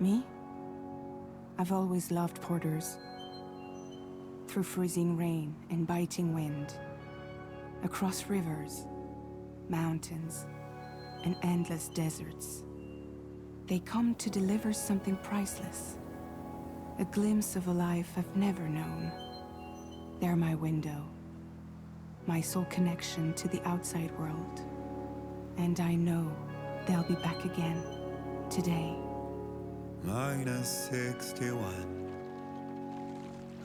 Me? I've always loved porters. Through freezing rain and biting wind, across rivers, mountains, and endless deserts, they come to deliver something priceless. A glimpse of a life I've never known. They're my window, my sole connection to the outside world. And I know they'll be back again, today. Minus 61.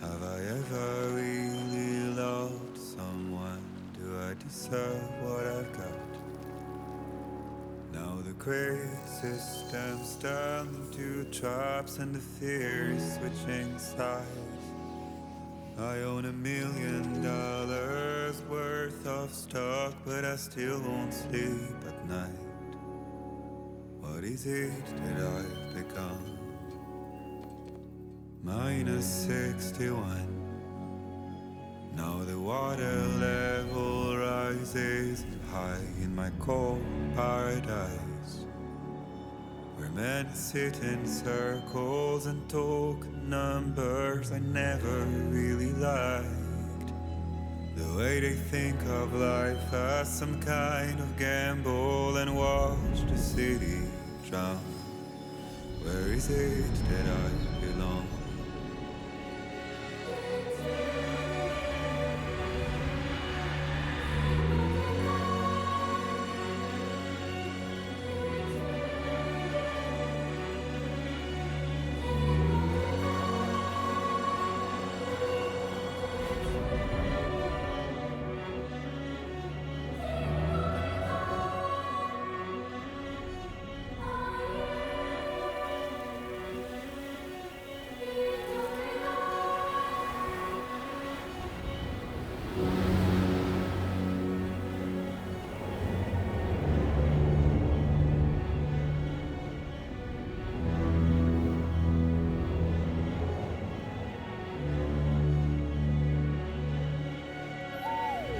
Have I ever really loved someone? Do I deserve what I've got? Now the great system's turned into traps and the fear is switching sides. I own $1 million worth of stock, but I still won't sleep at night. What is it that I've become? Minus 61. Now the water level rises high in my cold paradise, where men sit in circles and talk numbers I never really liked. The way they think of life as some kind of gamble and watch the city drown. Where is it that I belong?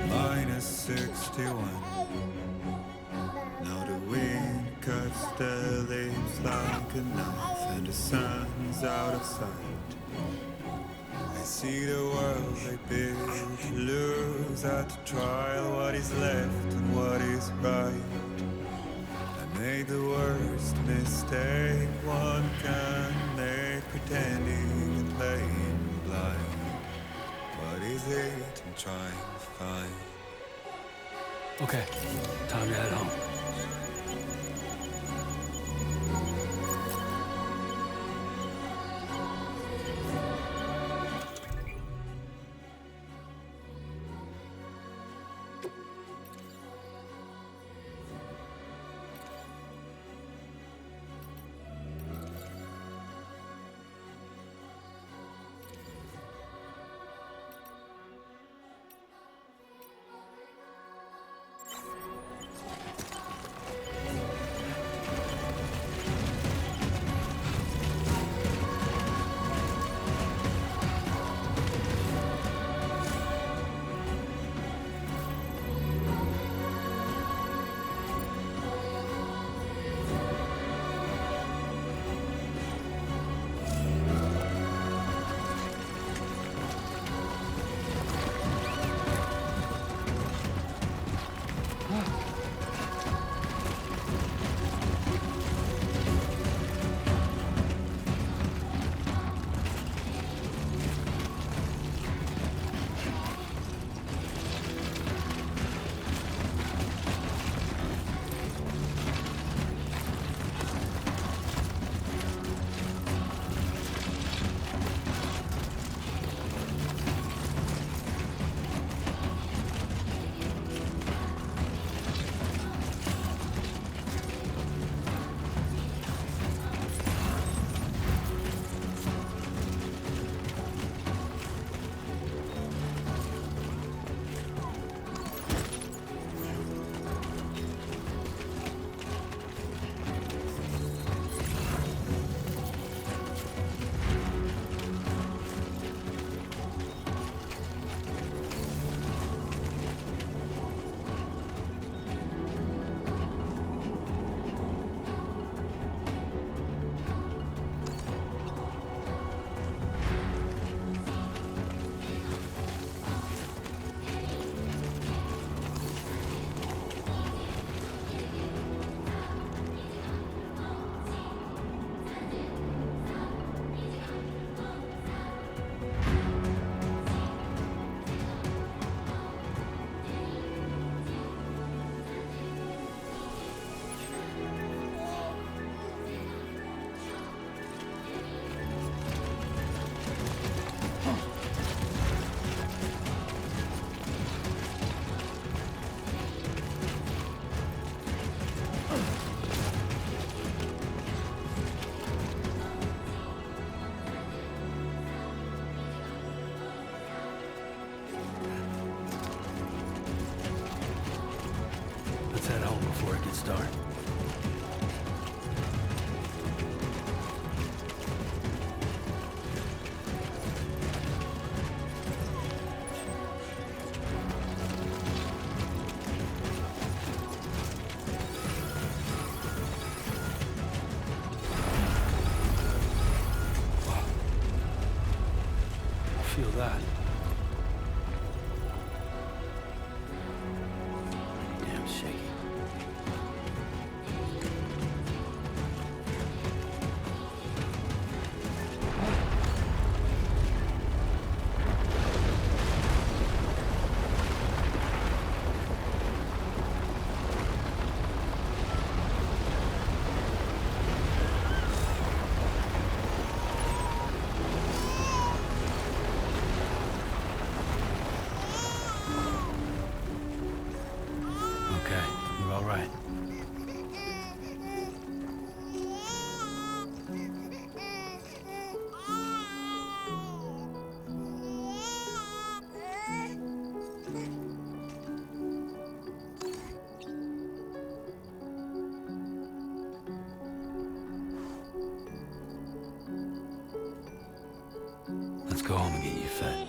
Minus 61. Now the wind cuts the leaves like a knife and the sun's out of sight. I see the world they build to lose at the trial, what is left and what is right. I made the worst mistake one can make, pretending and playing blind. What is it I'm trying to find? Okay, time to head home. start. Feel that. Damn shaky. Okay, you're all right. Let's go home and get you fed.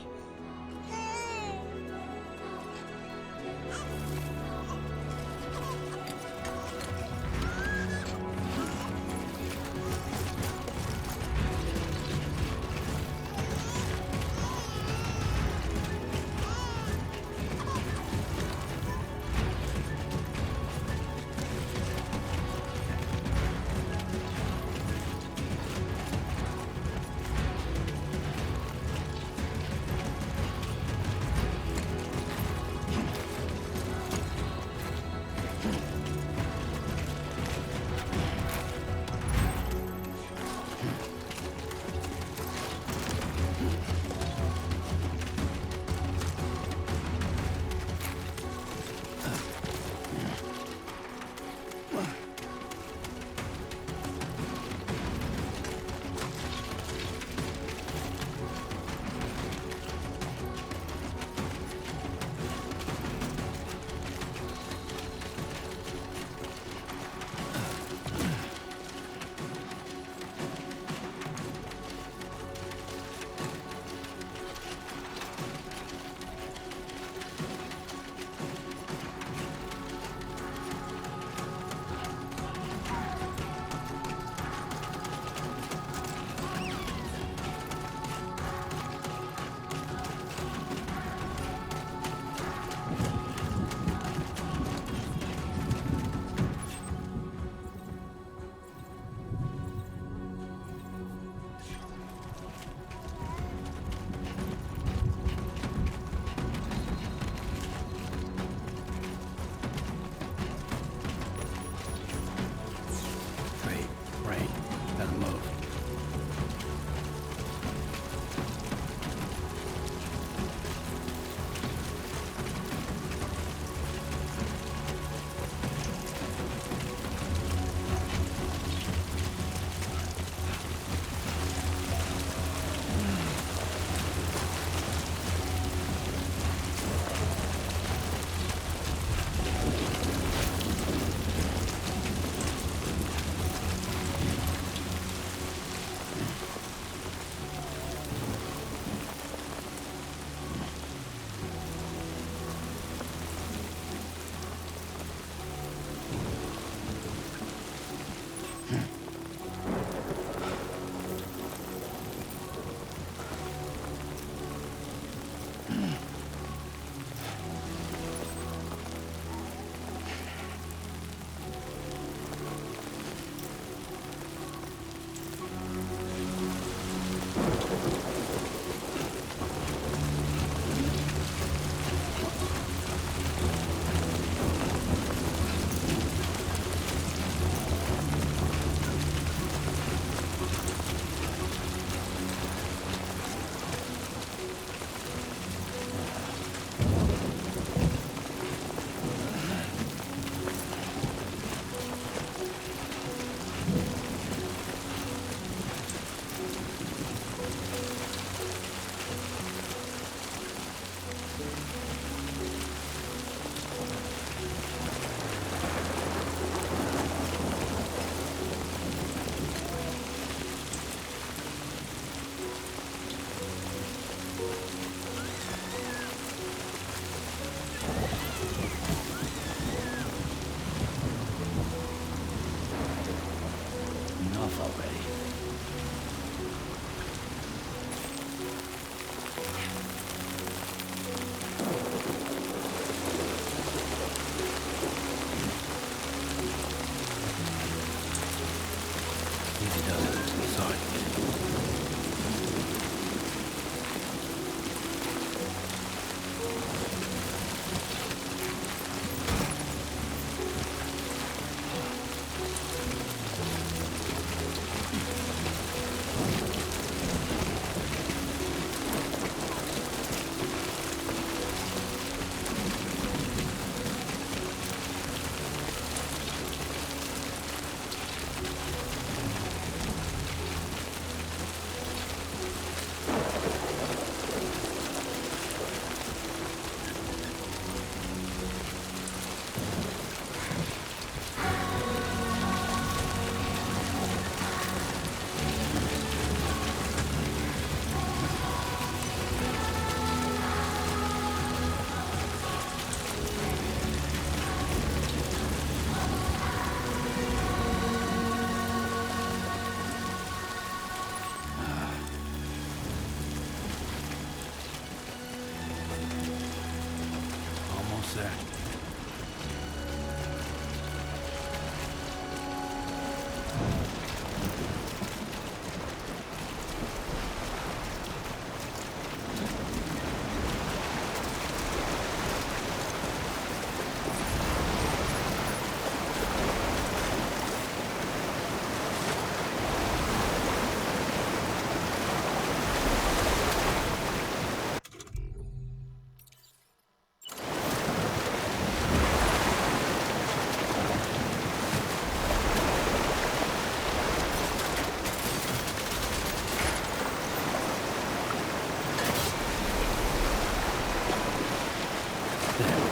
there?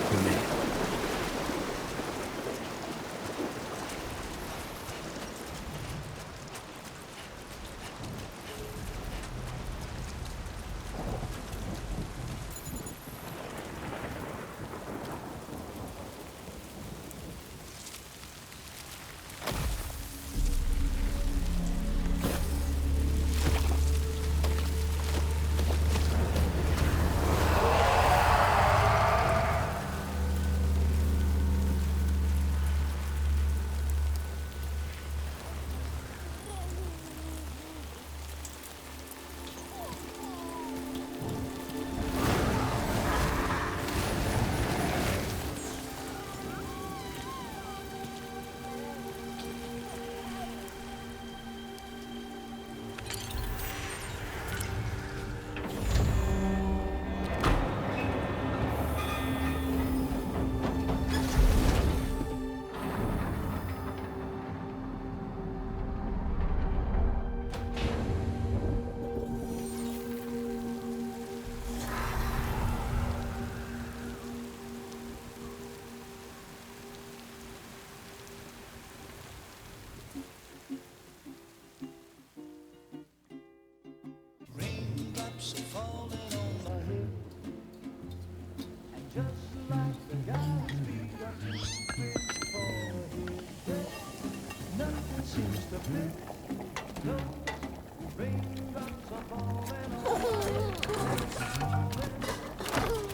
We made it.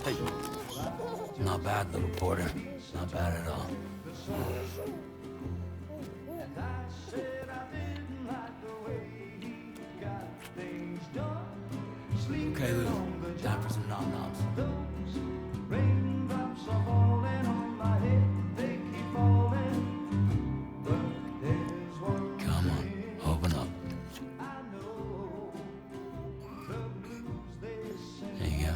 Hey. Not bad, little Porter. Not bad at all. Okay, Lou. Time for some nom-noms. Come on, open up. There you go.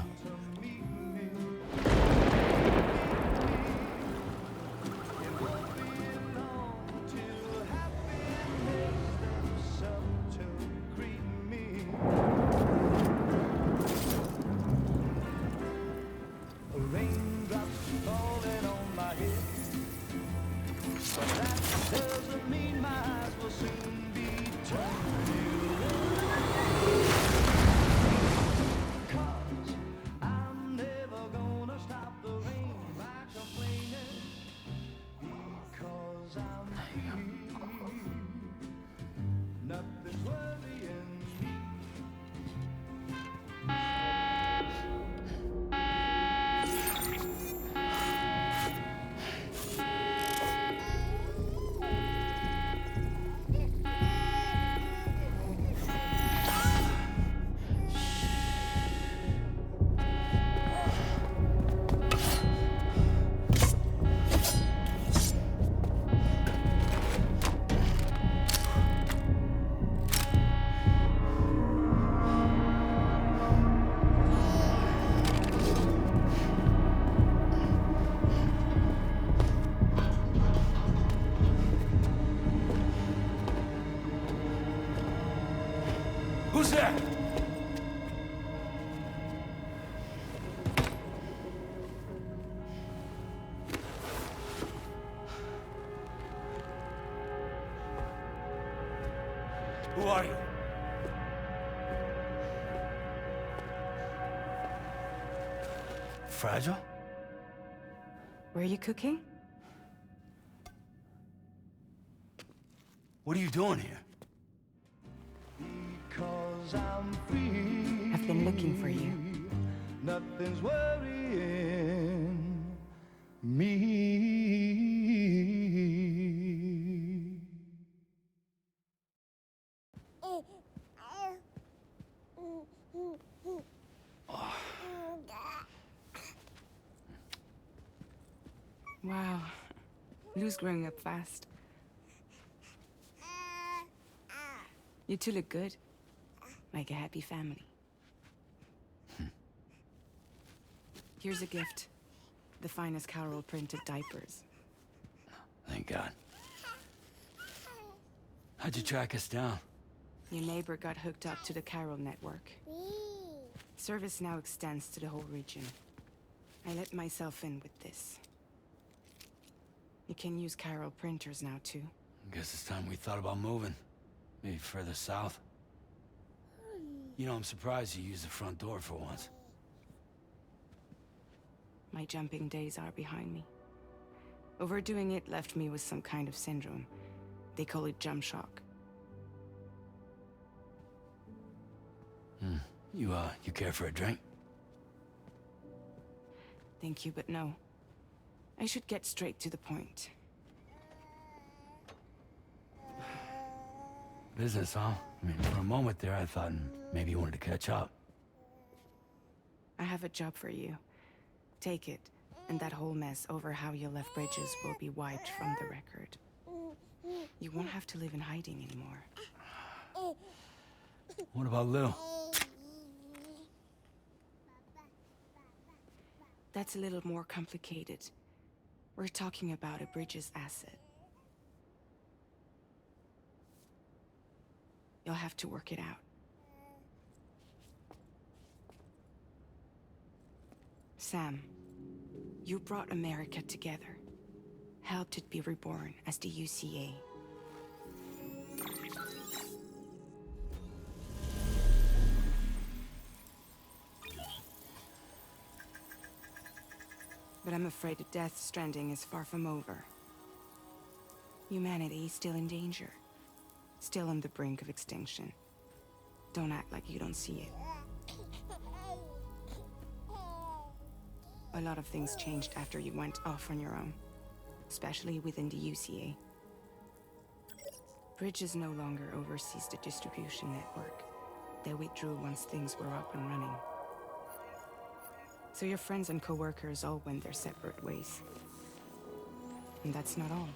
Who's there? Who are you? Fragile? Were you cooking? What are you doing here? I've been looking for you. Nothing's worrying. Wow. Lou's growing up fast. You two look good. Like a happy family. Here's a gift. The finest Carol printed diapers. Thank God. How'd you track us down? Your neighbor got hooked up to the Carol network. Service now extends to the whole region. I let myself in with this. You can use Carol printers now, too. Guess it's time we thought about moving. Maybe further south. You know, I'm surprised you used the front door for once. My jumping days are behind me. Overdoing it left me with some kind of syndrome. They call it jump shock. You care for a drink? Thank you, but no. I should get straight to the point. Business, huh? I mean, for a moment there, I thought maybe you wanted to catch up. I have a job for you. Take it, and that whole mess over how you left bridges will be wiped from the record. You won't have to live in hiding anymore. What about Lou? That's a little more complicated. We're talking about a bridges asset. You'll have to work it out. Sam, you brought America together. Helped it be reborn as the UCA. But I'm afraid that Death Stranding is far from over. Humanity is still in danger. Still on the brink of extinction. Don't act like you don't see it. A lot of things changed after you went off on your own. Especially within the UCA. Bridges no longer oversees the distribution network. They withdrew once things were up and running. So your friends and co-workers all went their separate ways. And that's not all.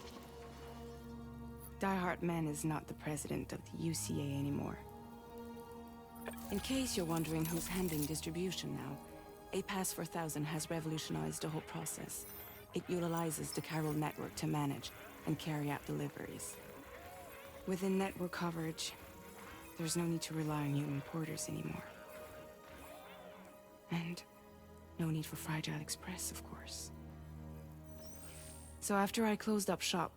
Die Hard Man is not the president of the UCA anymore. In case you're wondering who's handling distribution now, A Pass 4000 has revolutionized the whole process. It utilizes the Carol network to manage and carry out deliveries. Within network coverage, there's no need to rely on human porters anymore. And no need for Fragile Express, of course. So after I closed up shop,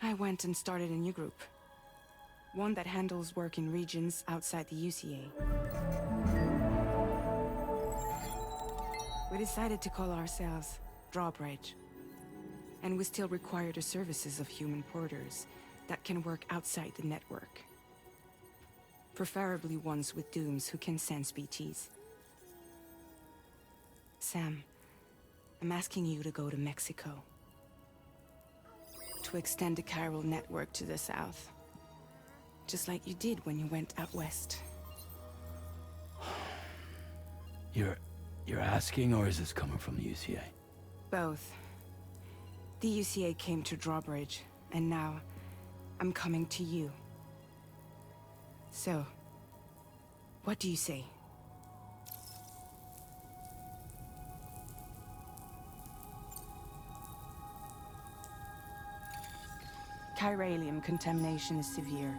I went and started a new group. One that handles work in regions outside the UCA. We decided to call ourselves Drawbridge. And we still require the services of human porters that can work outside the network. Preferably ones with dooms who can sense BTs. Sam, I'm asking you to go to Mexico. To extend the Carol network to the south. Just like you did when you went out west. You're asking, or is this coming from the UCA? Both. The UCA came to Drawbridge, and now I'm coming to you. So, what do you say? Chiralium contamination is severe.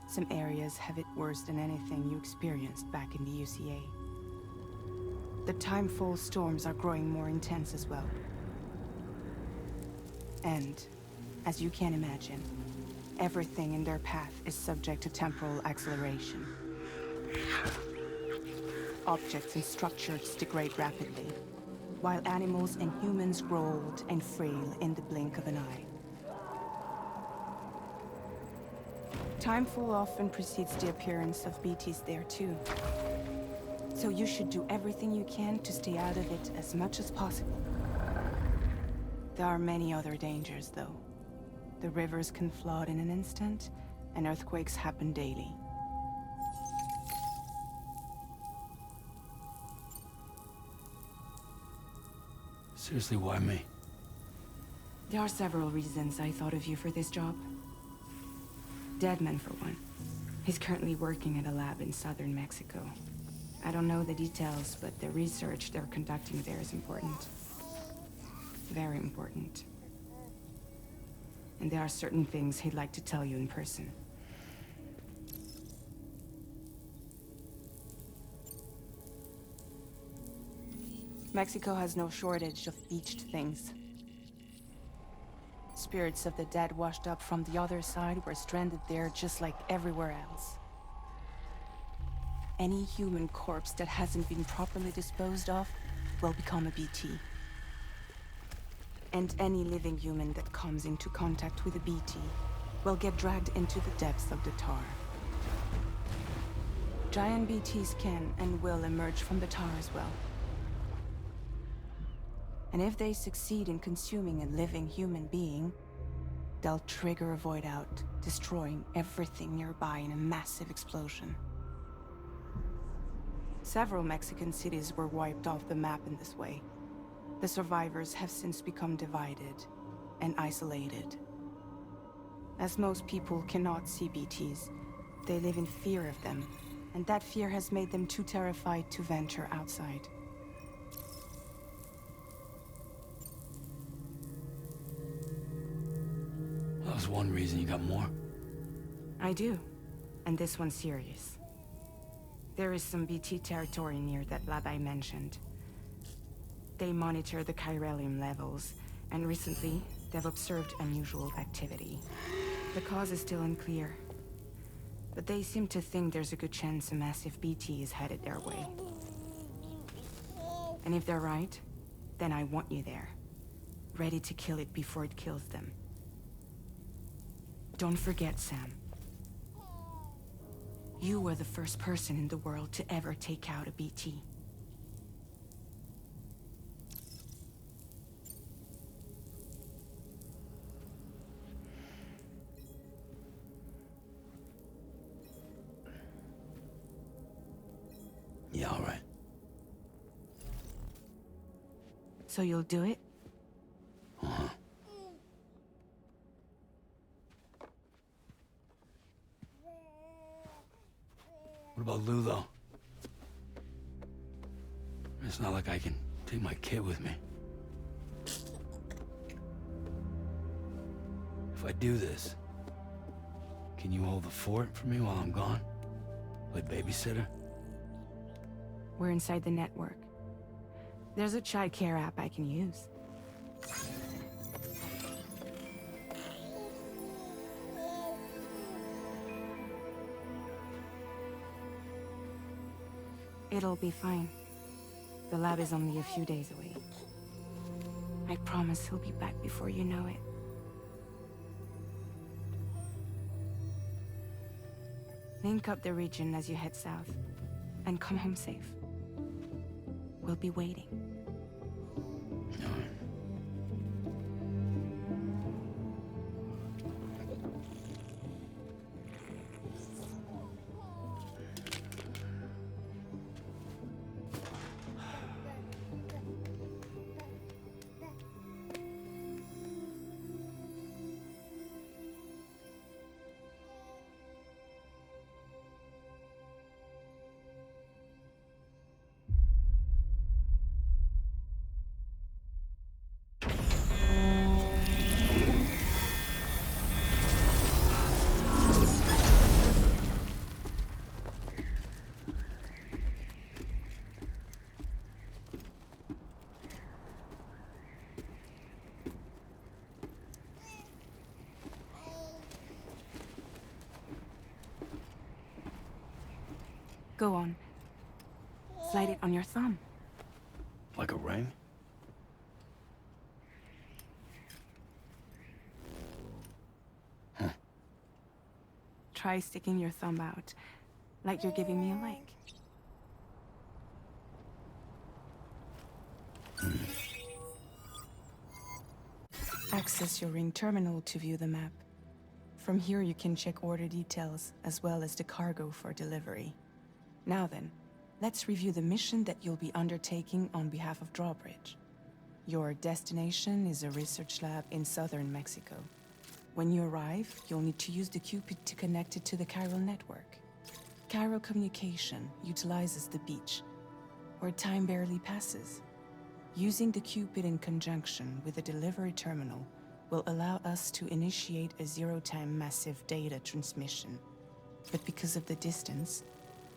Some areas have it worse than anything you experienced back in the UCA. The timefall storms are growing more intense as well. And, as you can imagine, everything in their path is subject to temporal acceleration. Objects and structures degrade rapidly, while animals and humans grow old and frail in the blink of an eye. Timefall often precedes the appearance of BTs there too. So you should do everything you can to stay out of it as much as possible. There are many other dangers, though. The rivers can flood in an instant, and earthquakes happen daily. Seriously, why me? There are several reasons I thought of you for this job. Deadman, for one. He's currently working at a lab in southern Mexico. I don't know the details, but the research they're conducting there is important. Very important. And there are certain things he'd like to tell you in person. Mexico has no shortage of beached things. Spirits of the dead washed up from the other side were stranded there just like everywhere else. Any human corpse that hasn't been properly disposed of will become a BT. And any living human that comes into contact with a BT will get dragged into the depths of the tar. Giant BTs can and will emerge from the tar as well. And if they succeed in consuming a living human being, they'll trigger a void out, destroying everything nearby in a massive explosion. Several Mexican cities were wiped off the map in this way. The survivors have since become divided and isolated. As most people cannot see BTs, they live in fear of them, and that fear has made them too terrified to venture outside. That was one reason. You got more? I do, and this one's serious. There is some BT territory near that lab I mentioned. They monitor the chiralium levels, and recently, they've observed unusual activity. The cause is still unclear, but they seem to think there's a good chance a massive BT is headed their way. And if they're right, then I want you there, ready to kill it before it kills them. Don't forget, Sam. You were the first person in the world to ever take out a BT. Yeah, all right. So you'll do it? Uh-huh. What about Lou, though? It's not like I can take my kid with me. If I do this, can you hold the fort for me while I'm gone? Play babysitter? We're inside the network. There's a child care app I can use. It'll be fine. The lab is only a few days away. I promise he'll be back before you know it. Link up the region as you head south, and come home safe. We'll be waiting. All right. Go on. Slide it on your thumb. Like a ring? Huh. Try sticking your thumb out, like you're giving me a like. Access your ring terminal to view the map. From here you can check order details, as well as the cargo for delivery. Now then, let's review the mission that you'll be undertaking on behalf of Drawbridge. Your destination is a research lab in southern Mexico. When you arrive, you'll need to use the Cupid to connect it to the chiral network. Chiral communication utilizes the beach, where time barely passes. Using the Cupid in conjunction with a delivery terminal will allow us to initiate a zero-time massive data transmission. But because of the distance,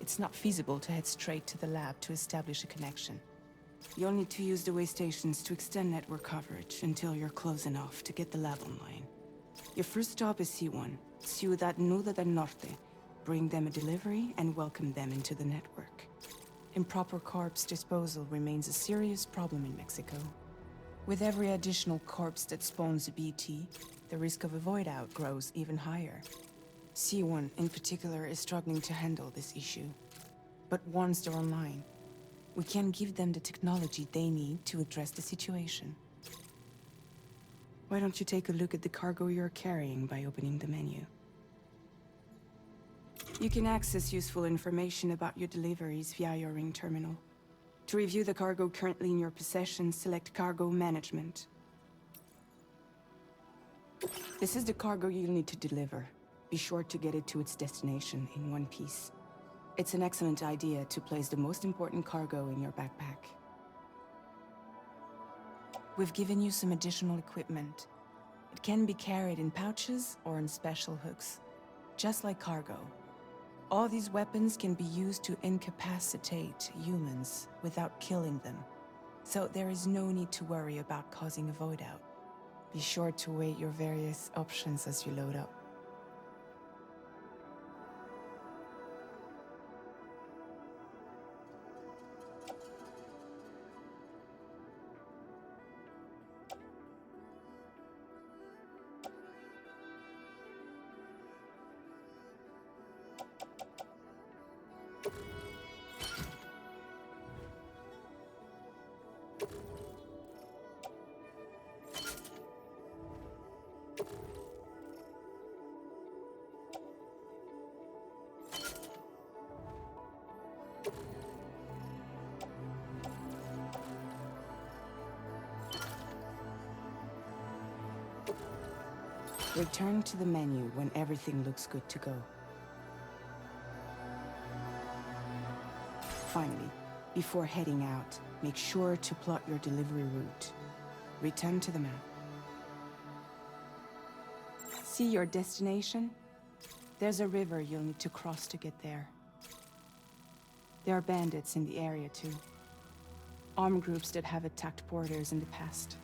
it's not feasible to head straight to the lab to establish a connection. You'll need to use the way stations to extend network coverage until you're close enough to get the lab online. Your first stop is C1, Ciudad Nuda del Norte. Bring them a delivery and welcome them into the network. Improper corpse disposal remains a serious problem in Mexico. With every additional corpse that spawns a BT, the risk of a void out grows even higher. C1 in particular is struggling to handle this issue. But once they're online, we can give them the technology they need to address the situation. Why don't you take a look at the cargo you're carrying by opening the menu? You can access useful information about your deliveries via your ring terminal. To review the cargo currently in your possession, select Cargo Management. This is the cargo you'll need to deliver. Be sure to get it to its destination in one piece. It's an excellent idea to place the most important cargo in your backpack. We've given you some additional equipment. It can be carried in pouches or in special hooks, just like cargo. All these weapons can be used to incapacitate humans without killing them, so there is no need to worry about causing a void out. Be sure to weigh your various options as you load up. Return to the menu when everything looks good to go. Finally, before heading out, make sure to plot your delivery route. Return to the map. See your destination? There's a river you'll need to cross to get there. There are bandits in the area too. Armed groups that have attacked borders in the past.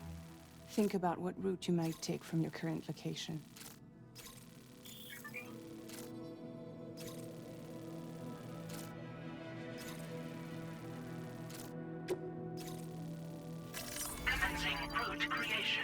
Think about what route you might take from your current location. Commencing route creation.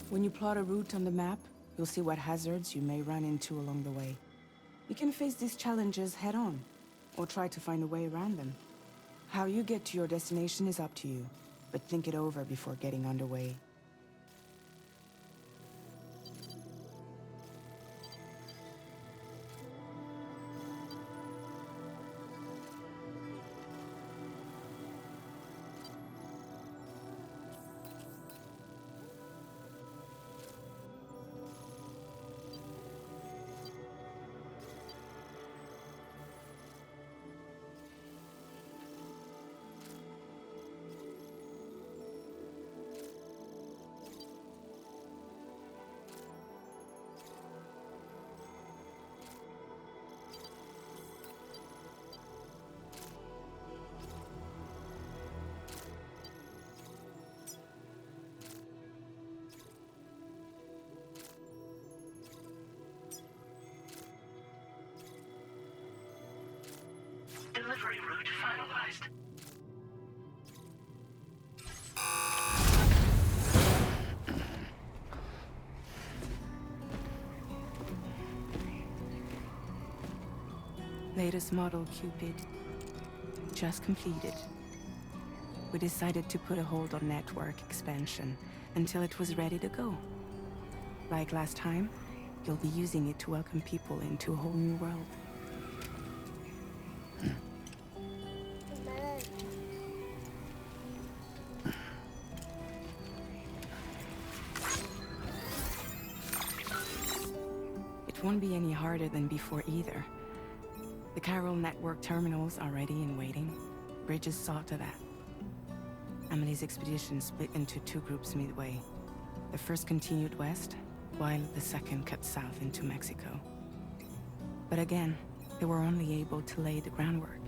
When you plot a route on the map, you'll see what hazards you may run into along the way. You can face these challenges head-on, or try to find a way around them. How you get to your destination is up to you, but think it over before getting underway. Delivery route finalized. Latest model Cupid. Just completed. We decided to put a hold on network expansion until it was ready to go. Like last time, you'll be using it to welcome people into a whole new world. It won't be any harder than before either. The Chiral network terminals are ready and waiting. Bridges saw to that. Emily's expedition split into two groups midway. The first continued west, while the second cut south into Mexico. But again, they were only able to lay the groundwork.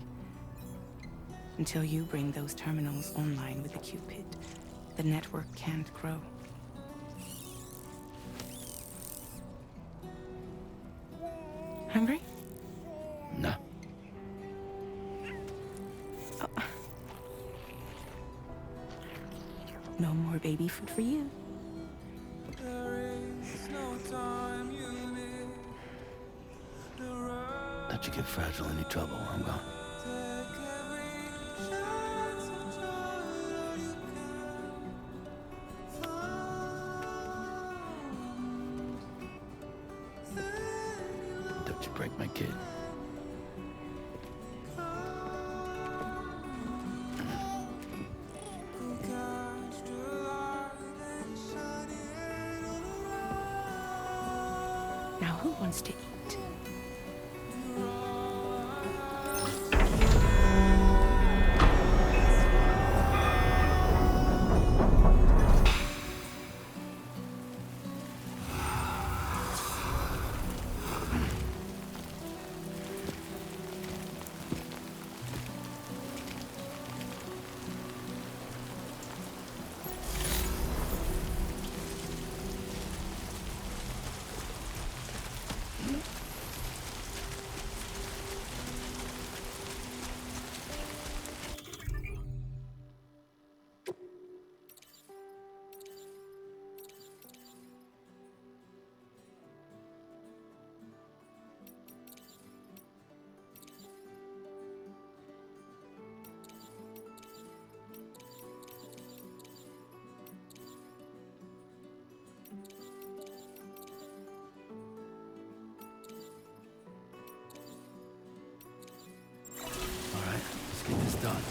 Until you bring those terminals online with the Cupid, the network can't grow. Hungry? No. Oh. No more baby food for you. Don't you get fragile any trouble while I'm gone. Don't you break my kid. Now who wants to eat? All right, let's get this done.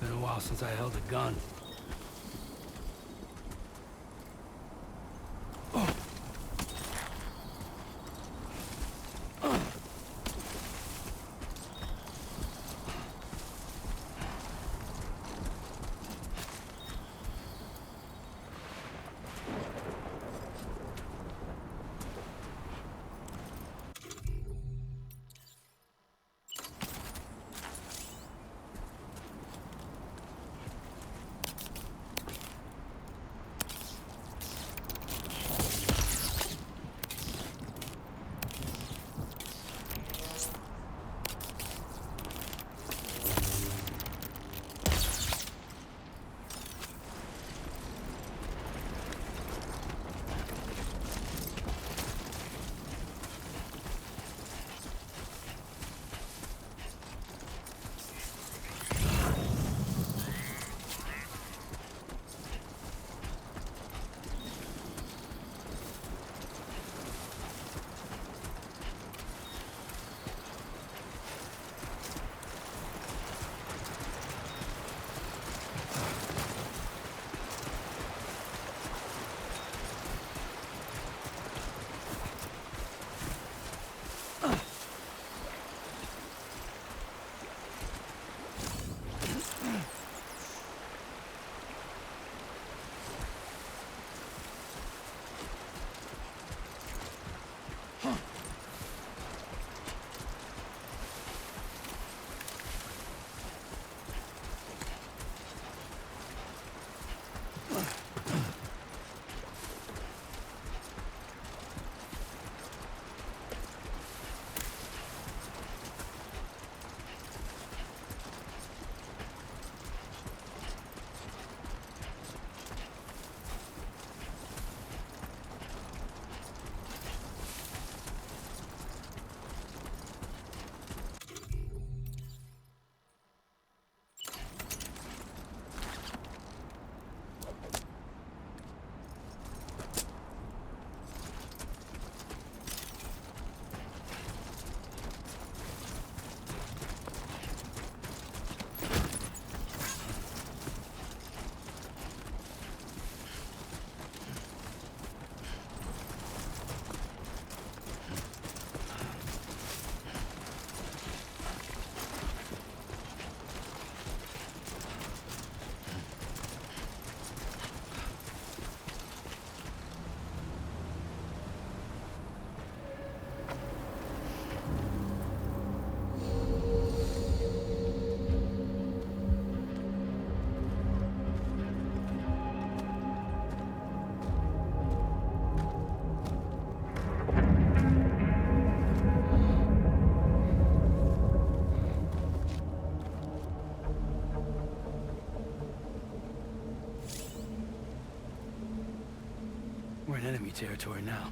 Been a while since I held a gun. territory now.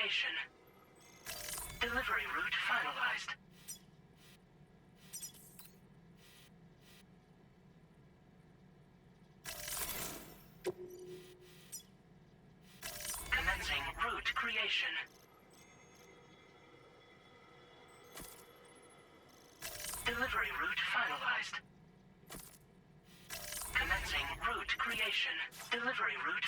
creation. Delivery route finalized. Commencing route creation. Delivery route finalized. Commencing route creation. Delivery route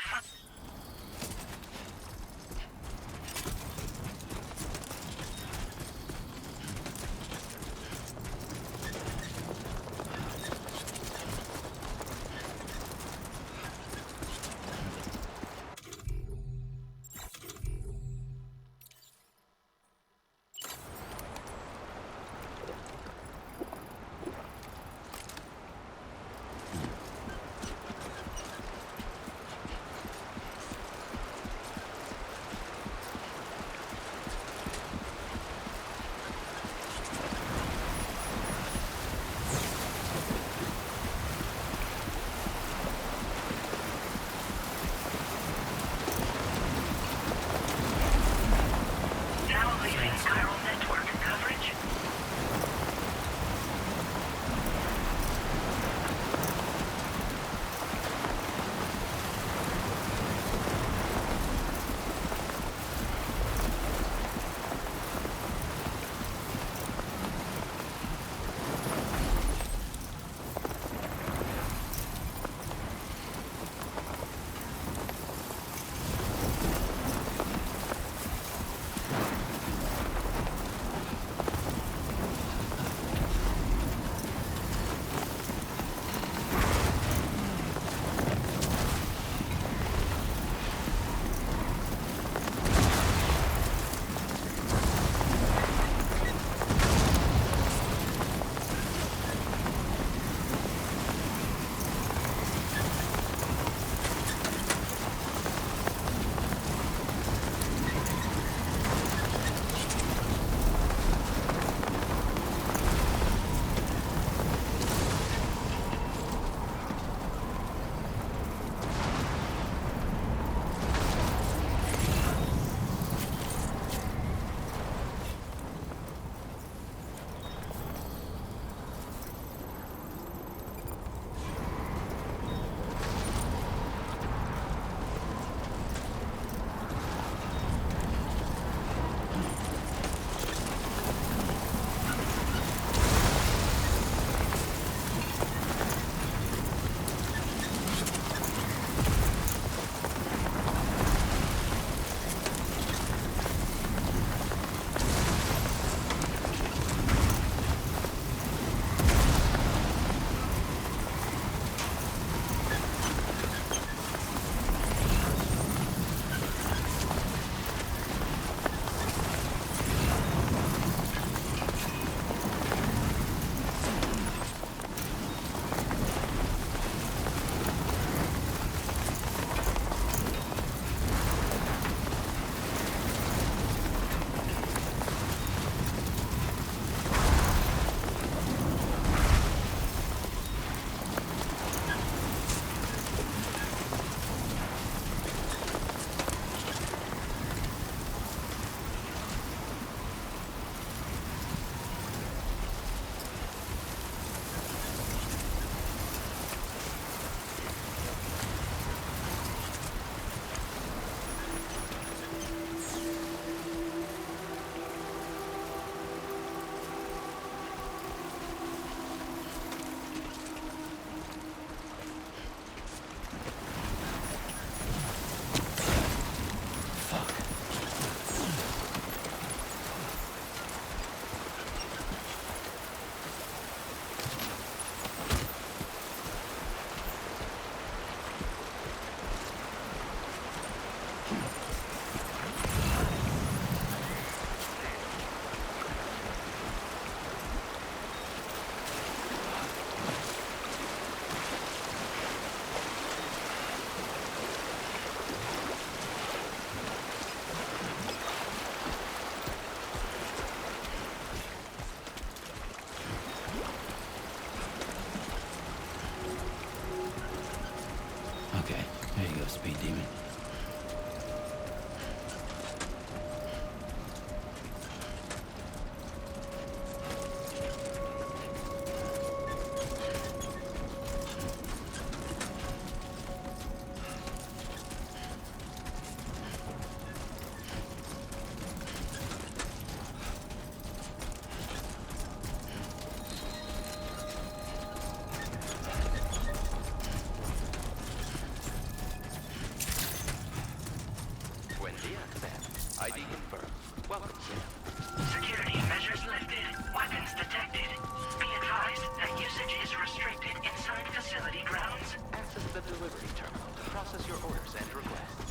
facility grounds. Access the delivery terminal to process your orders and requests.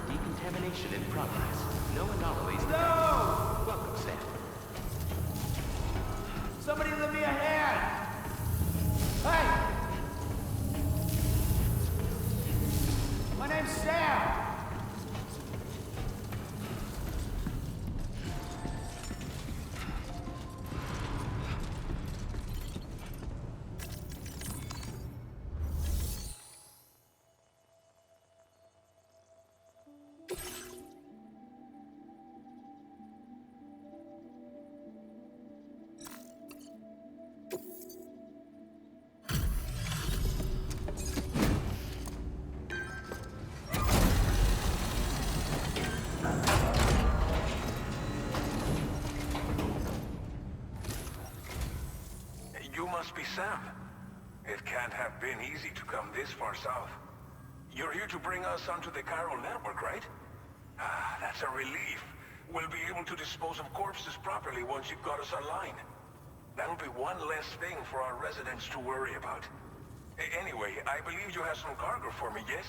Decontamination in progress. No anomalies. No! Welcome, Sam. Somebody lend me a hand! Hey! My name's Sam! You must be Sam. It can't have been easy to come this far south. You're here to bring us onto the chiral network, right? Ah, that's a relief. We'll be able to dispose of corpses properly once you've got us online. That'll be one less thing for our residents to worry about. Anyway, I believe you have some cargo for me, yes?